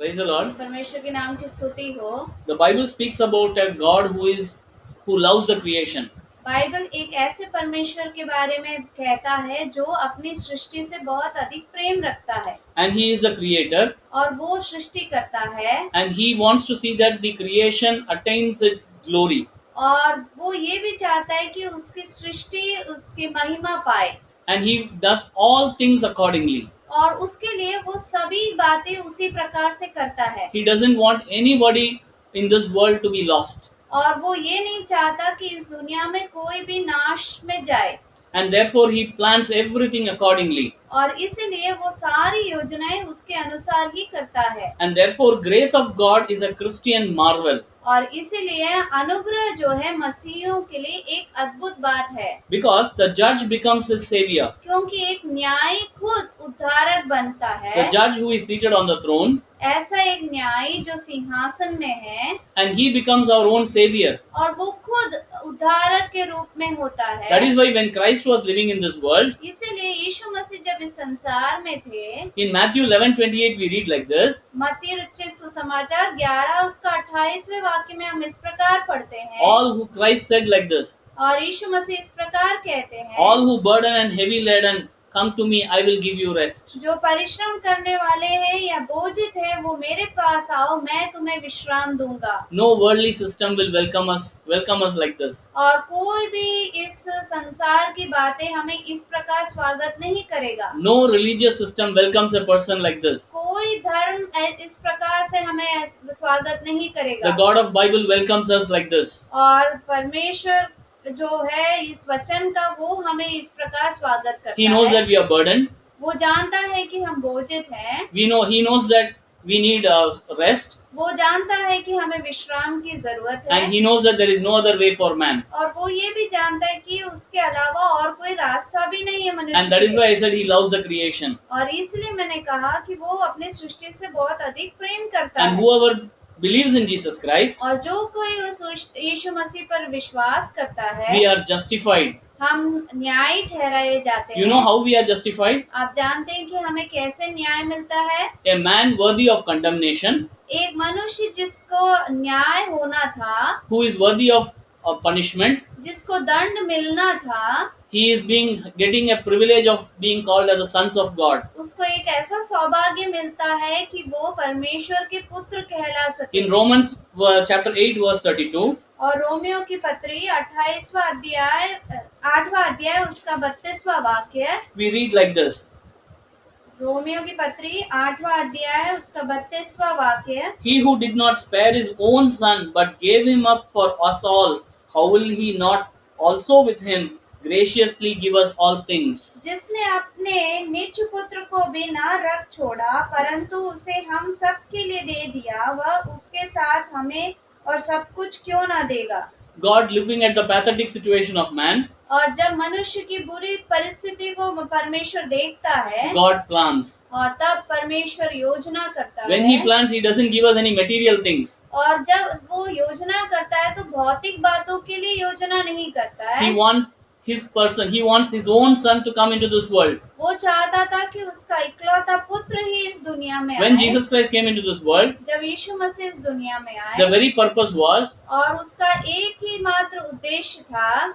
Praise the Lord. परमेश्वर के नाम की स्तुति हो। The Bible speaks about a God who loves the creation. Bible एक ऐसे परमेश्वर के बारे में कहता है जो अपनी सृष्टि से बहुत अधिक प्रेम रखता है And He is the creator. और वो सृष्टि करता है And He wants to see that the creation attains its glory. और वो ये भी चाहता है कि उसकी सृष्टि उसकी महिमा पाए And He does all things accordingly. और उसके लिए वो सभी बातें उसी प्रकार से करता है He doesn't want anybody in this world to be lost. और वो ये नहीं चाहता कि इस दुनिया में कोई भी नाश में जाए And therefore He plans everything accordingly. और इसीलिए वो सारी योजनाएं उसके अनुसार ही करता है And therefore grace of God is a Christian marvel. और इसीलिए अनुग्रह जो है मसीहियों के लिए एक अद्भुत बात है Because the judge becomes his savior. क्योंकि एक न्यायी खुद उद्धारक बनता है The judge who is seated on the throne, ऐसा एक न्यायी जो सिंहासन में है and he becomes our own savior. और वो खुद उद्धारक के रूप में होता है That is why when Christ was living in this world, इसीलिए यीशु मसीह जब इस संसार में थे in Matthew 11:28 we read like this, मत्ती रचित सुसमाचार 11 उसका 28वें वाक्य में हम इस प्रकार पढ़ते हैं all who Christ said like this, और यीशु मसीह इस प्रकार कहते हैं all who burden and heavy laden, come to me, I will give you rest. जो परिश्रम करने वाले हैं या बोझित है वो मेरे पास आओ मैं तुम्हें विश्राम दूंगा No worldly system will welcome us like this. और कोई भी इस संसार की बातें हमें इस प्रकार स्वागत नहीं करेगा No religious system welcomes a person like this. कोई धर्म इस प्रकार से हमें स्वागत नहीं The करेगा God of Bible welcomes us like this. और परमेश्वर जो है इस वचन का वो हमें इस प्रकार स्वागत करता He knows है that we are burdened. वो जानता है कि हम बोझित हैं He knows that we need rest, वो जानता है कि हमें विश्राम की जरूरत है and he knows that there is no other way for man. और वो ये भी जानता है कि उसके अलावा और कोई रास्ता भी नहीं है मनुष्य And that is के why I said he loves the creation. और इसलिए मैंने कहा कि वो अपने सृष्टि से बहुत अधिक प्रेम करता And है whoever believes in Jesus Christ, और जो कोई उस यीशु मसीह पर विश्वास करता we है are justified. हम न्याय ठहराए जाते You हैं know how we are justified? आप जानते हैं कि हमें कैसे न्याय मिलता है A man worthy of condemnation, एक मनुष्य जिसको न्याय होना था who is worthy of punishment, जिसको दंड मिलना था he is getting a privilege of being called as the sons of God. उसको एक ऐसा सौभाग्य मिलता है कि वो परमेश्वर के पुत्र कहला सके In Romans chapter 8 verse 32, और रोमियो की पत्री 28वां अध्याय 8वां अध्याय उसका 32वां वाक्य we read like this, Romeo की पत्री 8वां अध्याय उसका 32वां वाक्य he who did not spare his own son but gave him up for us all, how will he not also with him graciously give us all things? जिसने अपने निज पुत्र को भी न रख छोड़ा परंतु उसे हम सब के लिए दे दिया वह उसके साथ हमें और सब कुछ क्यों न देगा God, looking at the pathetic situation of man, और जब मनुष्य की बुरी परिस्थिति को परमेश्वर देखता है God plans. और तब परमेश्वर योजना करता When है he plans, he doesn't give us any material things. और जब वो योजना करता है तो भौतिक बातों के लिए योजना नहीं करता He है wants he wants his own son to come into this world. वो चाहता था कि उसका इकलौता पुत्र ही इस दुनिया में When आए Jesus Christ came into this world, जब यीशु मसीह इस दुनिया में the आए very purpose was और उसका एक ही मात्र उद्देश्य था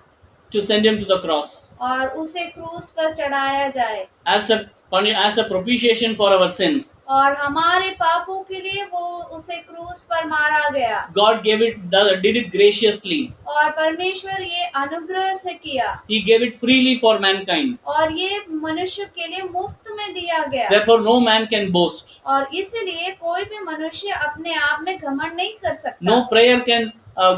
to send him to the cross और उसे क्रूस पर चढ़ाया जाए as a propitiation for our sins. और हमारे पापों के लिए वो उसे क्रूस पर मारा गया God did it graciously. और परमेश्वर ये अनुग्रह से किया He gave it freely for mankind. और ये मनुष्य के लिए मुफ्त में दिया गया Therefore, no man can boast. और इसीलिए कोई भी मनुष्य अपने आप में घमंड नहीं कर सकता No prayer can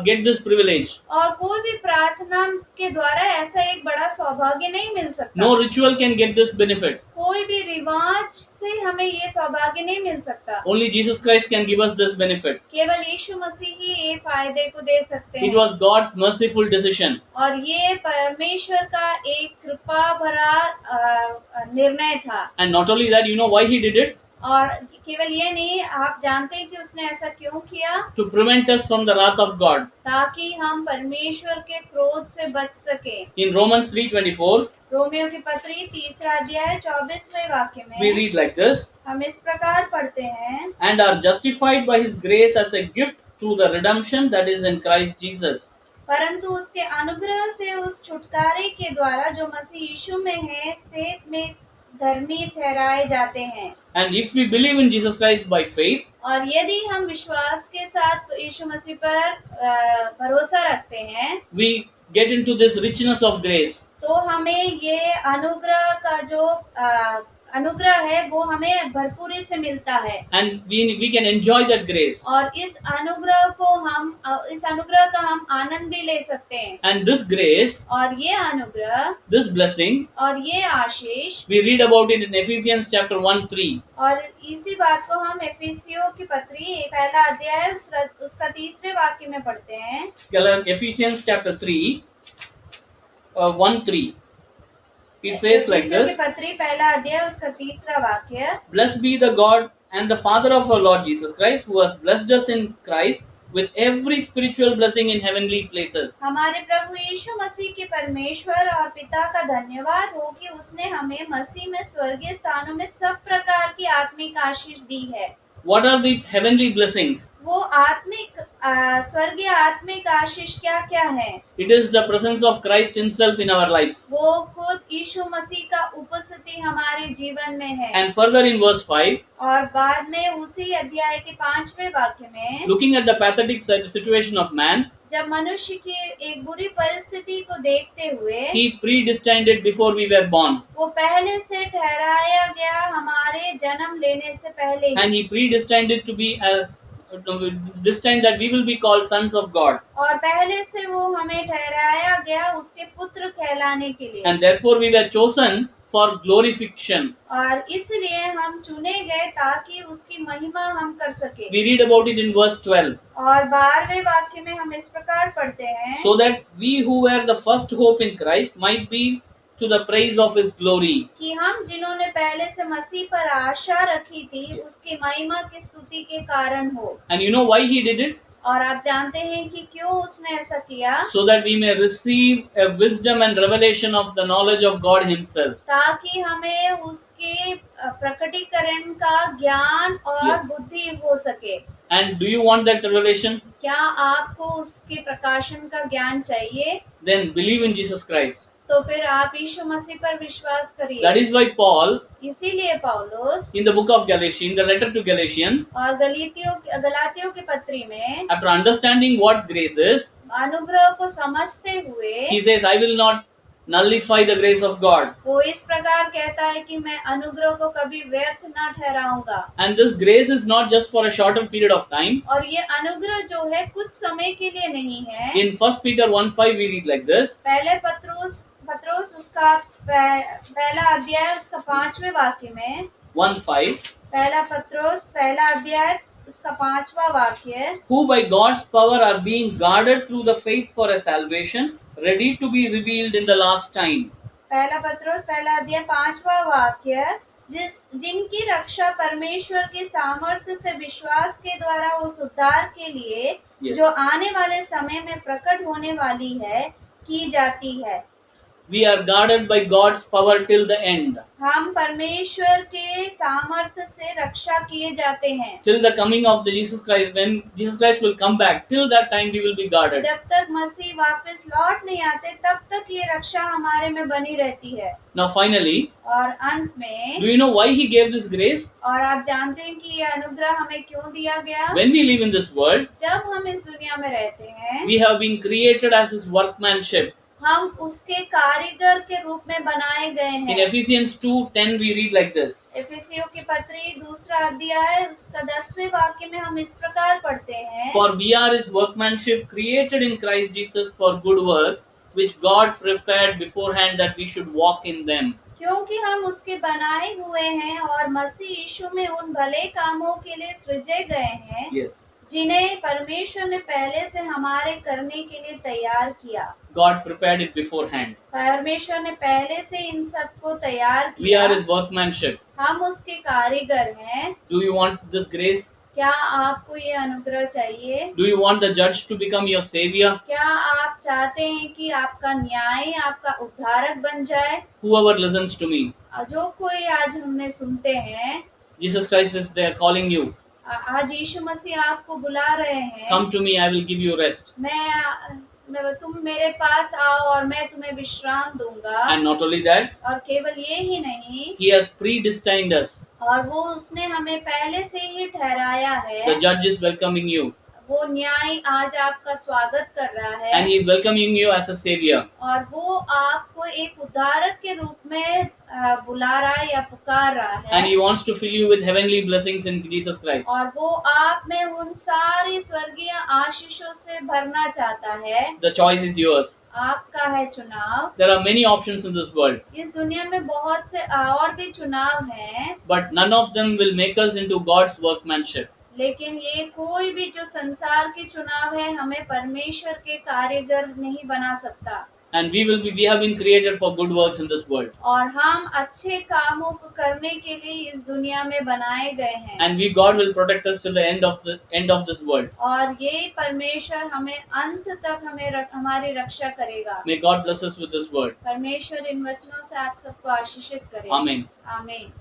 get this privilege. और कोई भी प्रार्थना के द्वारा ऐसा एक बड़ा सौभाग्य नहीं मिल सकता No ritual can get this benefit. कोई भी रिवाज से हमें ये सौभाग्य नहीं मिल सकता Only Jesus Christ can give us this benefit. केवल यीशु मसीह ही ये फायदे को दे सकते It हैं was God's merciful decision. और ये परमेश्वर का एक कृपा भरा निर्णय था And not only that, you know why he did it? और केवल ये नहीं, आप जानते हैं कि उसने ऐसा क्यों किया? To prevent us from the wrath of God. ताकि हम परमेश्वर के क्रोध से बच सके। In Romans 3:24, रोमियो की पत्री 3 अध्याय 24वें वाक्य we में read like this, हम इस प्रकार पढ़ते हैं, and are justified by his grace as a gift through the redemption that is in Christ Jesus. परंतु उसके अनुग्रह से उस छुटकारे के द्वारा जो मसीह यीशु में है से में धर्मी ठहराए जाते हैं। And if we believe in Jesus Christ by faith, और यदि हम विश्वास के साथ यीशु मसीह पर भरोसा रखते हैं, we get into this richness of grace. तो हमें ये अनुग्रह का जो अनुग्रह है वो हमें भरपूरी से मिलता है। And we can enjoy that grace. और इस अनुग्रह का हम आनंद भी ले सकते हैं। And this grace, और ये अनुग्रह, this blessing, और ये आशीष, we read about it in Ephesians chapter 1:3. और इसी बात को हम एफिसियों की पत्री 1 अध्याय उसका 3 वाक्य में पढ़ते हैं। Ephesians chapter 3, 1:3. It says like एफिसियों की this, पत्री 1 अध्याय उसका 3 वाक्य, Blessed be the God and the Father of our Lord Jesus Christ, who has blessed us in Christ with every spiritual blessing in heavenly places. हमारे प्रभु यीशु मसीह के परमेश्वर और पिता का धन्यवाद हो कि उसने हमें मसीह में स्वर्गीय स्थानों में सब प्रकार की आत्मिक आशीष दी है। What are the heavenly blessings? वो आत्मिक स्वर्गीय आत्मिक आशीष क्या क्या है? It is the presence of Christ himself in our lives. वो खुद यीशु मसीह का उपस्थिति हमारे जीवन में है। And further in verse 5, और बाद में उसी अध्याय के 5वें वाक्य में, looking at the pathetic situation of man, जब मनुष्य की एक बुरी परिस्थिति को देखते हुए, he predestined it before we were born. वो पहले से ठहराया गया हमारे जन्म लेने से पहले ही। And he predestined it to be destined that we will be called sons of God. और पहले से वो हमें ठहराया गया उसके पुत्र कहलाने के लिए। And therefore we were chosen for glorification. और इसलिए हम चुने गए ताकि उसकी महिमा हम कर सके। We read about it in verse 12. और 12वें वाक्य में हम इस प्रकार पढ़ते हैं, So that we who were the first hope in Christ might be to the praise of his glory. कि हम जिन्होंने पहले से मसीह पर आशा रखी थी उसकी महिमा की स्तुति के कारण हो। And you know why he did it? और आप जानते हैं कि क्यों उसने ऐसा किया? So that we may receive a wisdom and revelation of the knowledge of God himself. ताकि हमें उसके प्रकटीकरण का ज्ञान और Yes. बुद्धि हो सके। And do you want that revelation? क्या आपको उसके प्रकाशन का ज्ञान चाहिए? Then believe in Jesus Christ. तो फिर आप यीशु मसीह पर विश्वास करिए। That is why Paul, इसीलिए पौलुस in the book of Galatians, in the letter to Galatians, और गलातियों की पत्री में after understanding what grace is, अनुग्रह को समझते हुए he says, I will not nullify the grace of God. वो इस प्रकार कहता है कि मैं अनुग्रह को कभी व्यर्थ ना ठहराऊंगा। And this grace is not just for a shorter period of time. और ये अनुग्रह जो है कुछ समय के लिए नहीं है। In 1 Peter 1:5 we read like this, पहले पत्रोस उसका पहला अध्याय उसका 5वें वाक्य में, 1:5, पहला पत्रोस पहला अध्याय उसका 5वां वाक्य, who by God's power are being guarded through the faith for a salvation, ready to be revealed in the last time. पहला पत्रोस पहला अध्याय 5वां वाक्य, जिनकी रक्षा परमेश्वर के सामर्थ्य से विश्वास के द्वारा उस उद्धार के लिए Yes. जो आने वाले समय में प्रकट होने वाली है की जाती है। We are guarded by God's power till the end. हम परमेश्वर के सामर्थ्य से रक्षा किए जाते हैं। Till the coming of the Jesus Christ, when Jesus Christ will come back, till that time we will be guarded. जब तक मसीह वापस लौट नहीं आते तब तक ये रक्षा हमारे में बनी रहती है। Now finally, और अंत में, do you know why he gave this grace? और आप जानते हैं कि ये अनुग्रह हमें क्यों दिया गया? When we live in this world, जब हम इस दुनिया में रहते हैं, we have been created as his workmanship. हम उसके कारीगर के रूप में बनाए गए In हैं। Ephesians 2:10 we read like this, एफिसियों की पत्री 2 अध्याय उसका 10वें वाक्य में हम इस प्रकार पढ़ते हैं, For we are his workmanship created in Christ Jesus for good works, which God prepared beforehand that we should walk in them. क्योंकि हम उसके बनाए हुए हैं और मसीह यीशु में उन भले कामों के लिए सृजे गए हैं Yes. जिन्हें परमेश्वर ने पहले से हमारे करने के लिए तैयार किया। God prepared it beforehand. परमेश्वर ने पहले से इन सबको तैयार We are किया। His workmanship. हम उसके कारीगर हैं। Do you want this grace? क्या आपको ये अनुग्रह चाहिए? Do you want the judge to become your savior? क्या आप चाहते हैं कि आपका न्याय आपका उद्धारक बन जाए? Whoever listens to me, जो कोई आज हमें सुनते हैं, Jesus Christ is there calling you. आज यीशु मसीह आपको बुला रहे हैं। Come to me, I will give you rest. तुम मेरे पास आओ और मैं तुम्हें विश्राम दूंगा। And not only that, और केवल ये ही नहीं, He has predestined us. और वो उसने हमें पहले से ही ठहराया है। The judge is welcoming you. वो न्याय आज आपका स्वागत कर रहा है। And He is welcoming you as a savior. और वो आपको एक उद्धारक के रूप में बुला रहा है या पुकार रहा है। And He wants to fill you with heavenly blessings in Jesus Christ. और वो आप में उन सारी स्वर्गीय आशीषों से भरना चाहता है। The choice is yours. आपका है चुनाव। There are many options in this world, इस दुनिया में बहुत से और भी चुनाव हैं, but none of them will make us into God's workmanship. लेकिन ये कोई भी जो संसार की चुनाव है हमें परमेश्वर के कारीगर नहीं बना सकता। And we have been created for good works in this world. और हम अच्छे कामों को करने के लिए इस दुनिया में बनाए गए हैं। And God will protect us till the end of this world. और ये परमेश्वर हमें अंत तक हमारी रक्षा करेगा। May God bless us with this word. परमेश्वर इन वचनों से आप सबको आशीषित करे। Amen. आमीन।